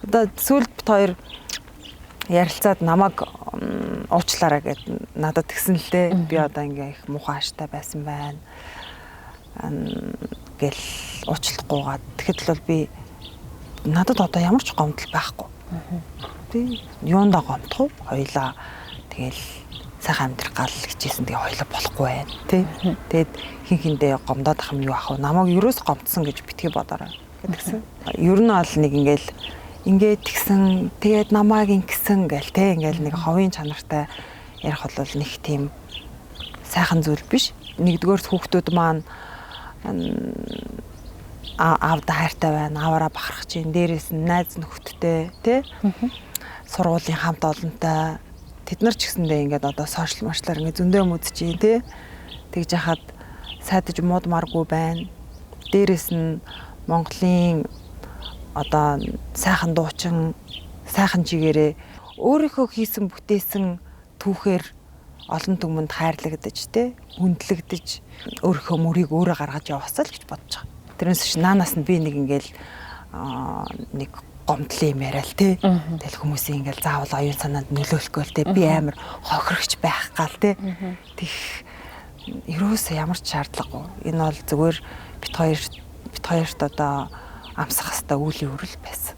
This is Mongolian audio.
Одоо сүүлд бит хоёр ярилцаад намайг уучлаарай гэд надад тэгсэн л дээ. Би одоо ингээ их муухай аштай байсан байна. Гэл уучлахгүйгээд тэгэхэд л би надад одоо ямар ч гомдол байхгүй. Би юундаа гомдох вэ? Хоёлаа тэгэл сайхан амьдрах гал хичээсэн тэгээ хоёлаа болохгүй байна. Тэгээд хин хиндээ гомдоод ах юм юу ах вэ? Намайг юроос гомдсон гэж битгий бодоорой гэдгсэн. Ер нь бол нэг ингээл ингээд тэгсэн тэгээд намайг ингэсэн гэл те ингээл нэг ховын чанартай ярих бол нэг тийм сайхан зүйл биш. Нэгдүгээр хүүхдүүд маань аавда хайртай байна, аваараа бахарах чинь, дээрээс нь найз нөхөдтэй те сургуулийн хамт олонтой тэд нар ч гэсэндээ ингээд одоо сошиал маршлаар ингээд зөндөө мэдчихээн те тэгж яхад сайдаж муудмааргүй байна. Дээрээс нь Монголын одоо сайхан дуучин, сайхан чигээрээ өөрийнхөө хийсэн бүтээсэн түүхээр олон түмэнд хайрлагдаж те хүндлэгдэж өөрийнхөө мөрийг өөрөө гаргаж яваасаа л гэж бодож байгаа. Тэрнээс чи наанаас нь би нэг ингээл нэг гомдлын юм яриа л те. Тэгэл хүмүүсийн ингээл заавал оюун санаанд нөлөөлөхгүй л те. Би амар хохирогч байх гал те. Тэг ерөөсөө ямар ч шаардлагагүй. Энэ бол зүгээр бит хоёрт одоо амсах хэвээр үйл явдал байсан.